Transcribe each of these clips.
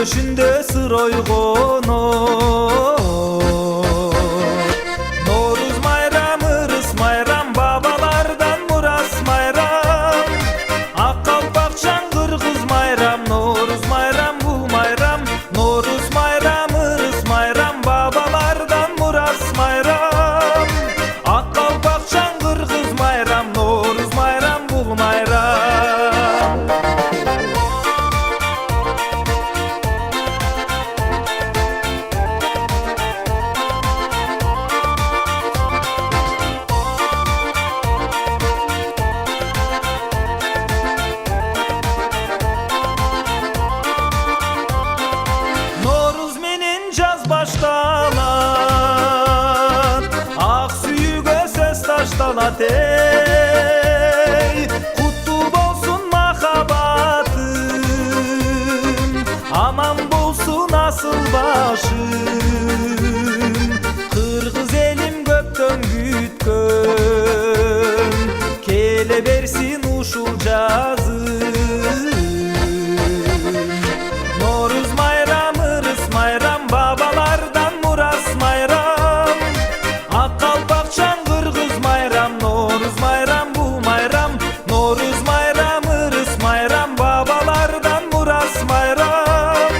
Төшүндө сыр ойгонот. Норуз майрам, ырыс майрам, бабалардан мурас майрам. Ак калпакчан кыргыз майрам, Норуз майрам, бул майрам. Норуз майрам, ырыс майрам, бабалардан мурас майрам. Ак калпакчан кыргыз майрам, Норуз майрам, бул майрам. Novruz menen jaz baştalat, ak sүйгө сөз ташталат. Ey, куттуу болсун махаббатым, аман болсун асыл башым. Кыргыз элим көптөн күткөн, келе берсин ушул жазым. Норуз майрам, ырыс майрам, бабалардан мурас майрам. Ак калпакчан кыргыз майрам, Норуз майрам, бул майрам. Норуз майрам, ырыс майрам, бабалардан мурас майрам.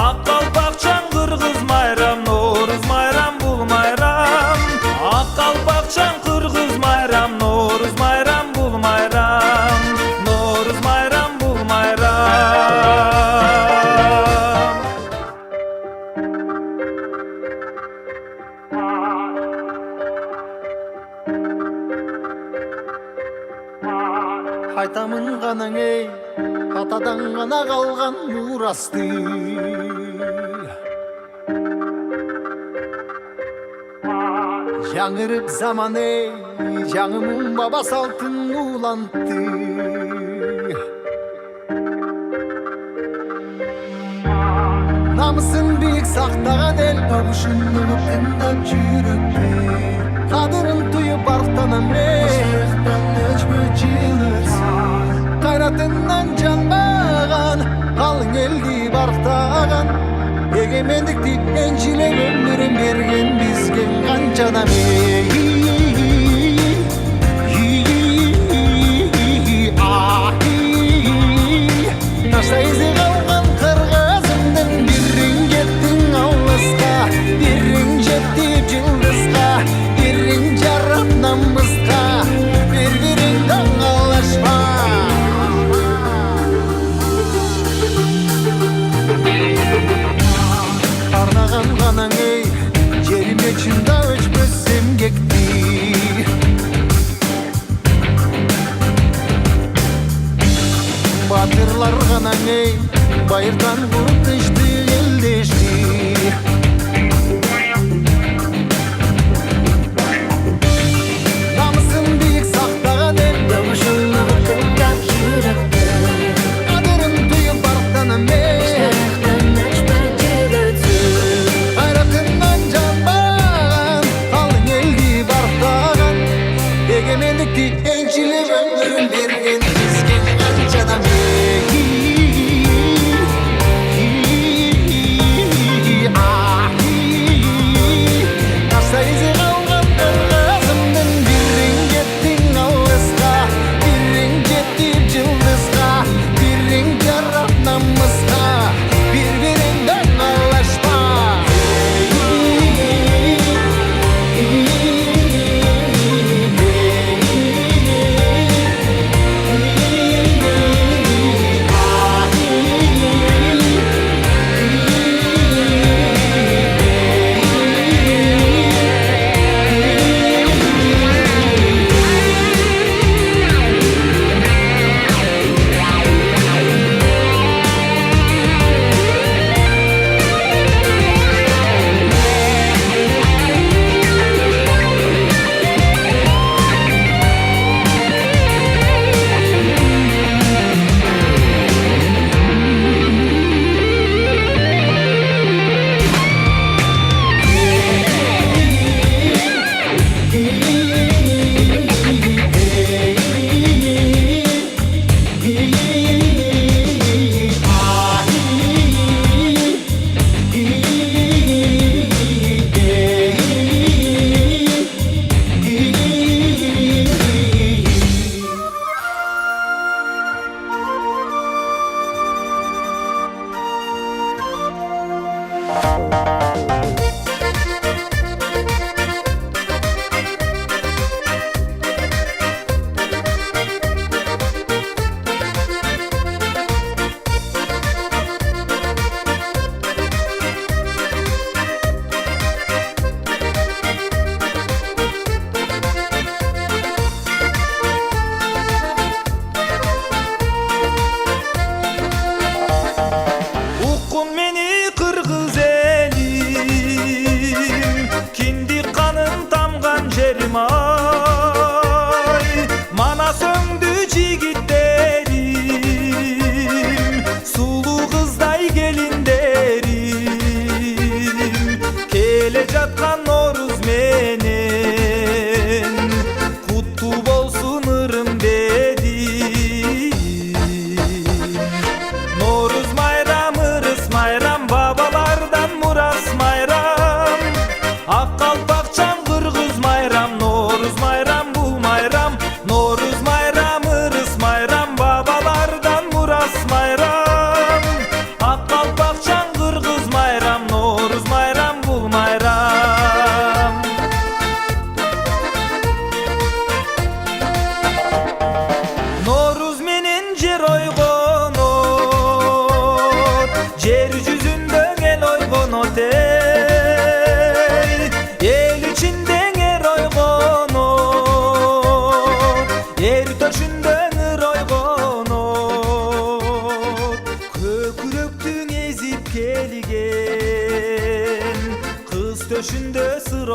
Ак калпакчан кыргыз майрам, Норуз майрам, бул майрам. Ак калпакчан кыргыз майрам, Норуз майрам, бул майрам. Норуз майрам, бул майрам. Айтамын ғанаң ей, атадан ғана қалған мурасты. Жаңырып заман ей, жаңымын баба салтын улантты. Намысын биік сақтаған ел, абышын ұлып тыңдап жүректе. Қадырын түйіп арықтанам ей, қайратынан жанбаған, қалың елді барықтаған. Егемендікті еншілеп өмірін берген бізге қаншадам ей. Ташта ізі қалған қырғызымдың, бірің жеттің ауызға, бірің жеттіп жылдызға, бірің жарып намысқа, бір-біріңді аңалашпа. Арнаған ғанаң ей, жеріме чында өчпөссе.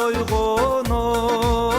тойгоно